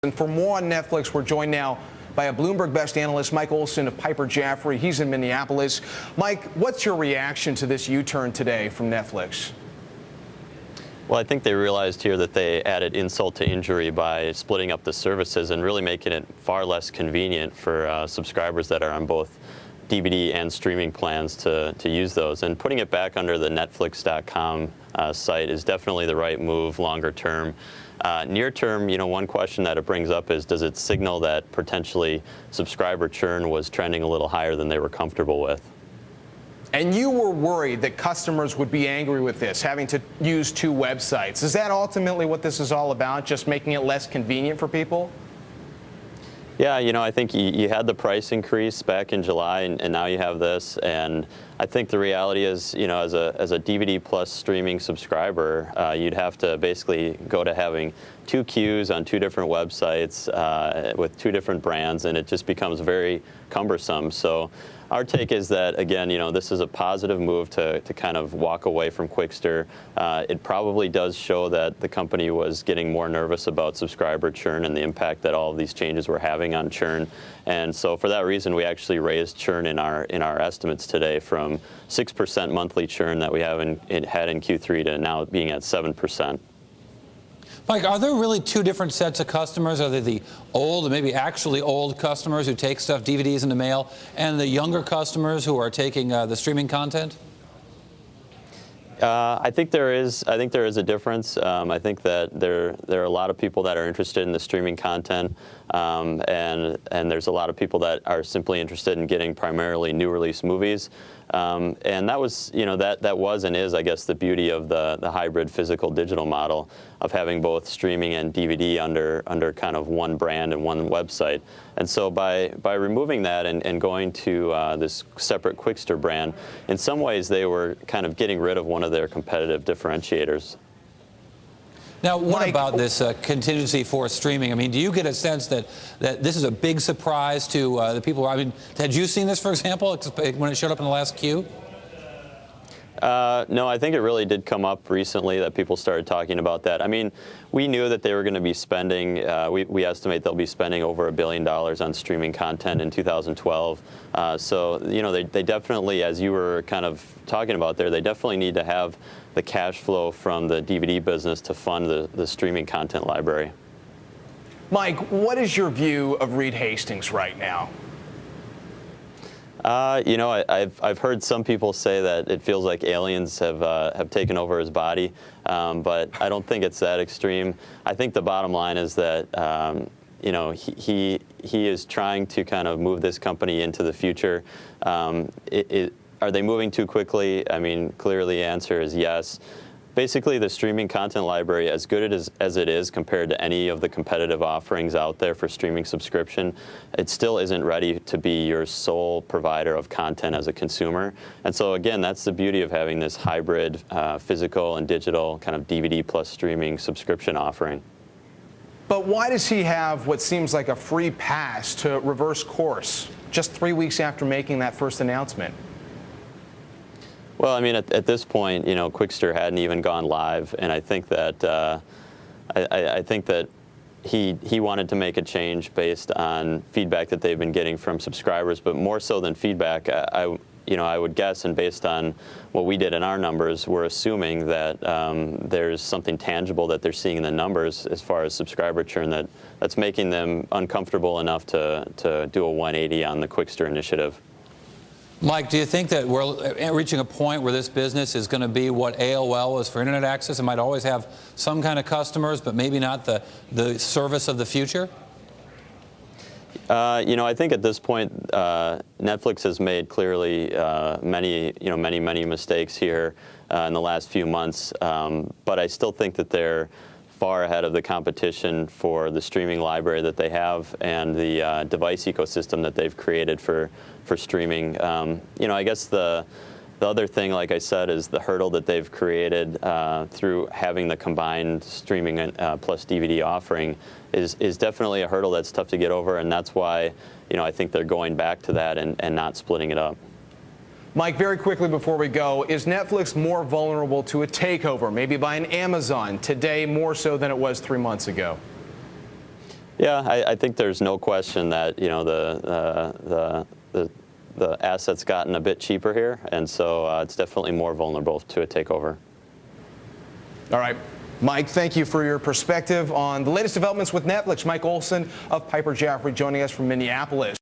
And for more on Netflix, we're joined now by a Bloomberg West analyst, Mike Olson of Piper Jaffray. He's in Minneapolis. Mike, what's your reaction to this U-turn today from Netflix? Well, I think they realized here that they added insult to injury by splitting up the services and really making it far less convenient for subscribers that are on both DVD and streaming plans to use those. And putting it back under the Netflix.com site is definitely the right move longer term. Near term, one question that it brings up is, does it signal that potentially subscriber churn was trending a little higher than they were comfortable with? And you were worried that customers would be angry with this, having to use two websites. Is that ultimately what this is all about, just making it less convenient for people? Yeah, I think you had the price increase back in July, and now you have this. And I think the reality is, as a DVD plus streaming subscriber, you'd have to basically go to having two queues on two different websites with two different brands, and it just becomes very cumbersome. So our take is that, again, this is a positive move to kind of walk away from Qwikster. It probably does show that the company was getting more nervous about subscriber churn and the impact that all of these changes were having on churn. And so for that reason, we actually raised churn in our estimates today from 6% monthly churn that we had in Q3 to now being at 7%. Mike, are there really two different sets of customers? Are there the old, and maybe actually old customers who take stuff, DVDs in the mail, and the younger customers who are taking the streaming content? I think there is a difference. I think that there are a lot of people that are interested in the streaming content, and there's a lot of people that are simply interested in getting primarily new release movies. And that was, that was and is, I guess, the beauty of the hybrid physical digital model of having both streaming and DVD under kind of one brand and one website. And so by removing that and going to this separate Qwikster brand, in some ways they were kind of getting rid of one of their competitive differentiators. Now, what about this contingency for streaming? I mean, do you get a sense that this is a big surprise to the people? I mean, had you seen this, for example, when it showed up in the last queue? No, I think it really did come up recently that people started talking about that. I mean, we knew that they were going to be spending, we estimate they'll be spending over $1 billion on streaming content in 2012. So, they definitely, as you were kind of talking about there, they definitely need to have the cash flow from the DVD business to fund the streaming content library. Mike, what is your view of Reed Hastings right now? I've heard some people say that it feels like aliens have taken over his body, but I don't think it's that extreme. I think the bottom line is that he is trying to kind of move this company into the future. Are they moving too quickly? I mean, clearly the answer is yes. Basically, the streaming content library, as good as it is compared to any of the competitive offerings out there for streaming subscription, it still isn't ready to be your sole provider of content as a consumer. And so, again, that's the beauty of having this hybrid physical and digital kind of DVD plus streaming subscription offering. But why does he have what seems like a free pass to reverse course just 3 weeks after making that first announcement? Well, I mean, at this point, Qwikster hadn't even gone live, and I think that I think that he wanted to make a change based on feedback that they've been getting from subscribers, but more so than feedback, I would guess, and based on what we did in our numbers, we're assuming that there's something tangible that they're seeing in the numbers as far as subscriber churn that's making them uncomfortable enough to do a 180 on the Qwikster initiative. Mike, do you think that we're reaching a point where this business is going to be what AOL was for internet access? It might always have some kind of customers, but maybe not the service of the future? I think at this point, Netflix has made clearly many mistakes here in the last few months. But I still think that they're far ahead of the competition for the streaming library that they have and the device ecosystem that they've created for streaming. I guess the other thing, like I said, is the hurdle that they've created through having the combined streaming plus DVD offering is definitely a hurdle that's tough to get over, and that's why I think they're going back to that and not splitting it up. Mike, very quickly before we go, is Netflix more vulnerable to a takeover, maybe by an Amazon, today more so than it was 3 months ago? Yeah, I think there's no question that the asset's gotten a bit cheaper here, and so it's definitely more vulnerable to a takeover. All right. Mike, thank you for your perspective on the latest developments with Netflix. Mike Olson of Piper Jaffray joining us from Minneapolis.